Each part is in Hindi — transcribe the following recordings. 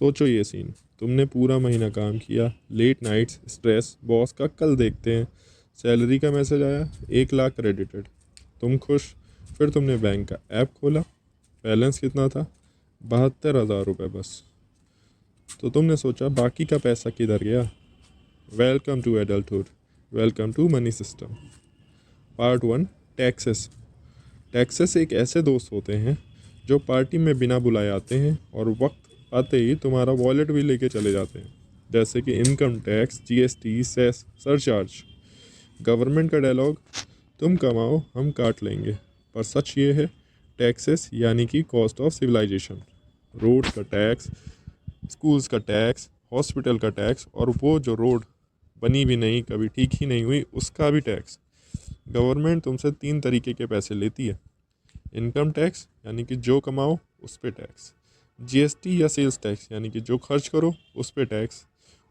सोचो ये सीन, तुमने पूरा महीना काम किया, लेट नाइट्स, स्ट्रेस, बॉस का कल देखते हैं, सैलरी का मैसेज आया, 1 लाख क्रेडिटेड, तुम खुश। फिर तुमने बैंक का ऐप खोला, बैलेंस कितना था? 72,000 रुपये बस। तो तुमने सोचा बाकी का पैसा किधर गया? Welcome to adulthood, welcome to money system. Part 1, taxes. Taxes एक ऐसे दोस्त होते हैं जो पार्टी में बिना बुलाए आते हैं और वक्त आते ही तुम्हारा वॉलेट भी लेके चले जाते हैं, जैसे कि income tax, GST, cess, surcharge. Government का डायलॉग, तुम कमाओ हम काट लेंगे। पर सच ये है, टैक्सेस यानी कि कॉस्ट ऑफ सिविलाइजेशन। रोड्स का टैक्स, स्कूल्स का टैक्स, हॉस्पिटल का टैक्स, और वो जो रोड बनी भी नहीं, कभी ठीक ही नहीं हुई, उसका भी टैक्स। गवर्नमेंट तुमसे 3 तरीके के पैसे लेती है। इनकम टैक्स यानी कि जो कमाओ उस पे टैक्स, जीएसटी या सेल्स टैक्स यानी कि जो खर्च करो उस पे टैक्स,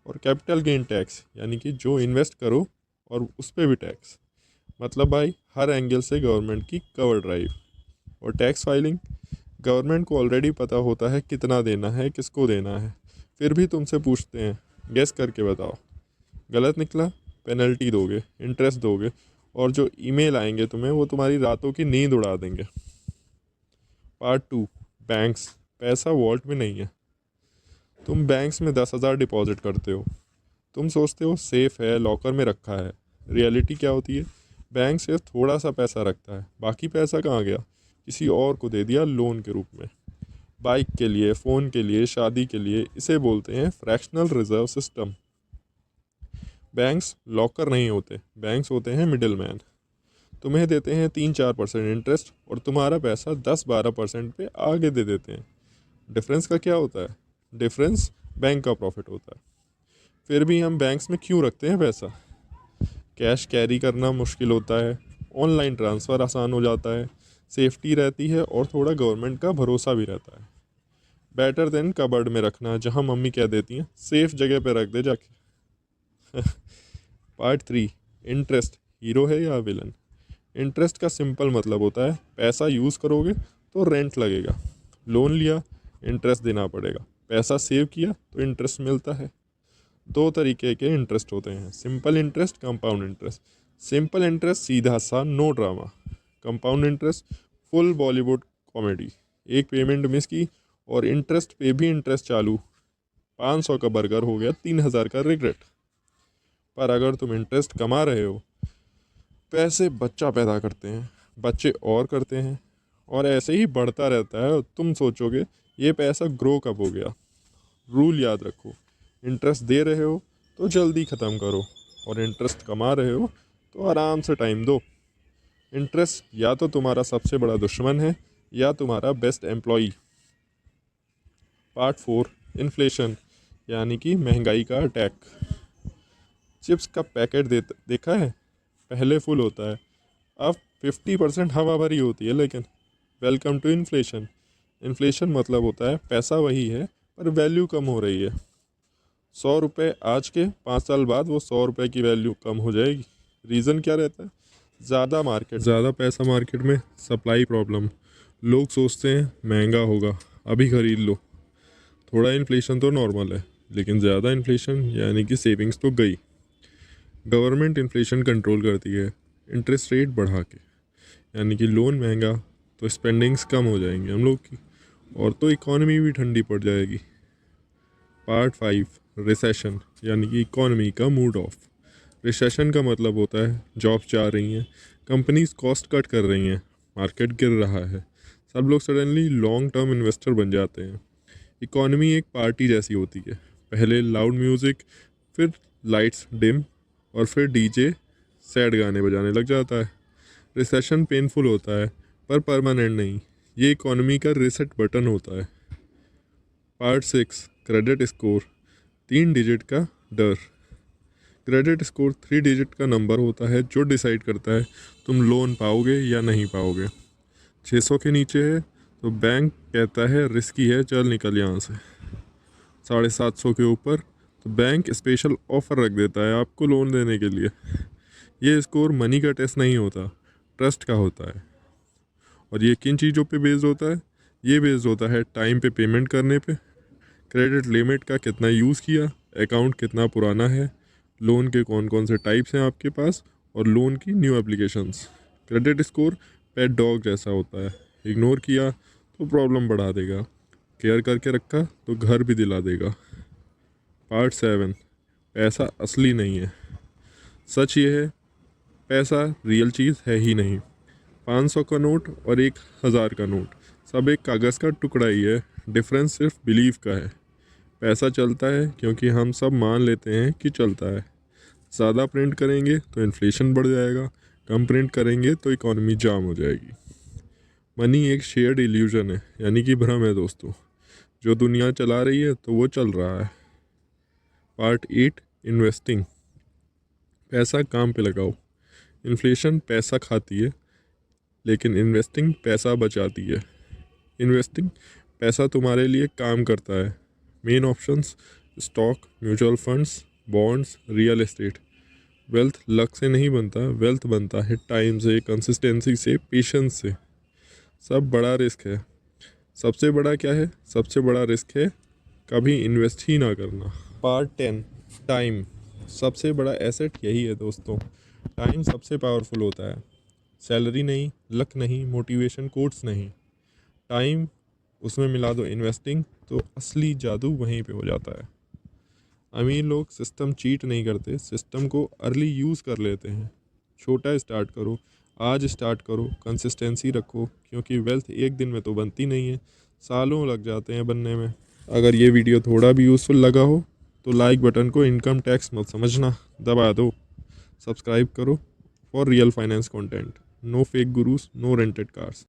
और कैपिटल गेन टैक्स यानी कि जो इन्वेस्ट करो और उस पे भी टैक्स। मतलब भाई हर एंगल से गवर्नमेंट की कवर ड्राइव। और टैक्स फाइलिंग, गवर्नमेंट को ऑलरेडी पता होता है कितना देना है, किसको देना है, फिर भी तुमसे पूछते हैं गेस करके बताओ। गलत निकला, पेनल्टी दोगे, इंटरेस्ट दोगे, और जो ईमेल आएंगे तुम्हें वो तुम्हारी रातों की नींद उड़ा देंगे। Part 2, banks. पैसा वॉल्ट में नहीं है। तुम बैंक्स में 10,000 डिपॉजिट करते हो, तुम सोचते हो सेफ है, लॉकर में रखा है। रियलिटी क्या होती है? बैंक सिर्फ थोड़ा सा पैसा रखता है, बाकी पैसा कहाँ गया? किसी और को दे दिया लोन के रूप में। बाइक के लिए, फ़ोन के लिए, शादी के लिए। इसे बोलते हैं fractional reserve system. Banks locker नहीं होते, बैंक्स होते हैं मिडिल मैन। तुम्हें देते हैं 3-4% इंटरेस्ट और तुम्हारा पैसा 10-12% पे आगे दे देते हैं। डिफरेंस का क्या होता है? डिफरेंस बैंक का प्रॉफिट होता है। फिर भी हम बैंक्स में क्यों रखते हैं पैसा? कैश कैरी करना मुश्किल होता है, ऑनलाइन ट्रांसफ़र आसान हो जाता है, सेफ्टी रहती है और थोड़ा गवर्नमेंट का भरोसा भी रहता है। बेटर देन कबर्ड में रखना, जहाँ मम्मी कह देती हैं सेफ जगह पे रख दे जाके। Part 3, interest. हीरो है या विलन? इंटरेस्ट का सिंपल मतलब होता है पैसा यूज़ करोगे तो रेंट लगेगा, लोन लिया इंटरेस्ट देना पड़ेगा, पैसा सेव किया तो इंटरेस्ट मिलता है। 2 तरीके के इंटरेस्ट होते हैं, simple interest, compound interest. Simple interest सीधा सा, no drama. Compound interest full Bollywood comedy. एक पेमेंट मिस की और इंटरेस्ट पे भी इंटरेस्ट चालू, 500 का बर्गर हो गया 3,000 का रिग्रेट। पर अगर तुम इंटरेस्ट कमा रहे हो, पैसे बच्चा पैदा करते हैं, बच्चे और करते हैं, और ऐसे ही बढ़ता रहता है, और तुम सोचोगे ये पैसा ग्रो कब हो गया। रूल याद रखो, इंटरेस्ट दे रहे हो तो जल्दी ख़त्म करो, और इंटरेस्ट कमा रहे हो तो आराम से टाइम दो। इंटरेस्ट या तो तुम्हारा सबसे बड़ा दुश्मन है या तुम्हारा बेस्ट एम्प्लॉई। पार्ट 4, इन्फ्लेशन यानी कि महंगाई का अटैक। चिप्स का पैकेट देखा है? पहले फुल होता है, अब 50% हवा भरी होती है। लेकिन वेलकम टू इन्फ्लेशन। इन्फ्लेशन मतलब होता है पैसा वही है पर वैल्यू कम हो रही है। 100 रुपये आज के, 5 साल बाद वो 100 रुपये की वैल्यू कम हो जाएगी। रीज़न क्या रहता है? ज़्यादा पैसा मार्केट में, सप्लाई प्रॉब्लम। लोग सोचते हैं महंगा होगा अभी ख़रीद लो। थोड़ा इन्फ्लेशन तो नॉर्मल है, लेकिन ज़्यादा इन्फ्लेशन यानी कि सेविंग्स तो गई। गवर्नमेंट इन्फ्लेशन कंट्रोल करती है इंटरेस्ट रेट बढ़ा के, यानी कि लोन महंगा तो स्पेंडिंग्स कम हो जाएंगी हम लोग की, और तो इकॉनमी भी ठंडी पड़ जाएगी। पार्ट 5, रिसेशन यानी कि इकॉनमी का मूड ऑफ। रिसेशन का मतलब होता है जॉब्स जा रही हैं, कंपनीज कॉस्ट कट कर रही हैं, मार्केट गिर रहा है, सब लोग सडनली लॉन्ग टर्म इन्वेस्टर बन जाते हैं। इकॉनमी एक पार्टी जैसी होती है, पहले लाउड म्यूज़िक, फिर लाइट्स डिम, और फिर डीजे सैड गाने बजाने लग जाता है। रिसेशन पेनफुल होता है पर परमानेंट नहीं, ये इकॉनमी का रीसेट बटन होता है। पार्ट 6, क्रेडिट स्कोर, 3 डिजिट का डर। क्रेडिट स्कोर 3 डिजिट का नंबर होता है जो डिसाइड करता है तुम लोन पाओगे या नहीं पाओगे। 600 के नीचे है तो बैंक कहता है रिस्की है, चल निकल यहाँ से। 750 के ऊपर तो बैंक स्पेशल ऑफ़र रख देता है आपको लोन देने के लिए। ये स्कोर मनी का टेस्ट नहीं होता, ट्रस्ट का होता है। और ये किन चीज़ों पे बेस्ड होता है? ये बेस्ड होता है टाइम पे पेमेंट करने पे, क्रेडिट लिमिट का कितना यूज़ किया, अकाउंट कितना पुराना है, लोन के कौन कौन से टाइप्स हैं आपके पास, और लोन की new applications. Credit score pet dog जैसा होता है, इग्नोर किया तो प्रॉब्लम बढ़ा देगा, केयर करके रखा तो घर भी दिला देगा। पार्ट 7, पैसा असली नहीं है। सच ये है, पैसा रियल चीज़ है ही नहीं। 500 का नोट और 1000 का नोट सब एक कागज़ का टुकड़ा ही है, डिफरेंस सिर्फ बिलीव का है। पैसा चलता है क्योंकि हम सब मान लेते हैं कि चलता है। ज़्यादा प्रिंट करेंगे तो इन्फ्लेशन बढ़ जाएगा, कम प्रिंट करेंगे तो इकॉनमी जाम हो जाएगी। मनी एक शेयर्ड इल्यूजन है, यानी कि भ्रम है दोस्तों। जो दुनिया चला रही है तो वो चल रहा है। Part 8, investing. पैसा काम पे लगाओ। इन्फ्लेशन पैसा खाती है, लेकिन इन्वेस्टिंग पैसा बचाती है। इन्वेस्टिंग पैसा तुम्हारे लिए काम करता है। Main options stock, mutual funds, bonds, real estate. Wealth luck से नहीं बनता, वेल्थ बनता है टाइम से, कंसिस्टेंसी से, पेशेंस से। सब बड़ा रिस्क है। सबसे बड़ा क्या है? सबसे बड़ा रिस्क है कभी इन्वेस्ट ही ना करना। Part 10, time. सबसे बड़ा एसेट यही है दोस्तों। टाइम सबसे पावरफुल होता है। सैलरी नहीं, लक नहीं, मोटिवेशन कोट्स नहीं, टाइम। उसमें मिला दो इन्वेस्टिंग तो असली जादू वहीं पे हो जाता है। अमीर लोग सिस्टम चीट नहीं करते, सिस्टम को अर्ली यूज़ कर लेते हैं। छोटा स्टार्ट करो, आज स्टार्ट करो, कंसिस्टेंसी रखो, क्योंकि वेल्थ एक दिन में तो बनती नहीं है, सालों लग जाते हैं बनने में। अगर ये वीडियो थोड़ा भी यूज़फुल लगा हो तो लाइक बटन को इनकम टैक्स मत समझना, दबा दो। सब्सक्राइब करो for real finance content. No fake gurus, no rented cars.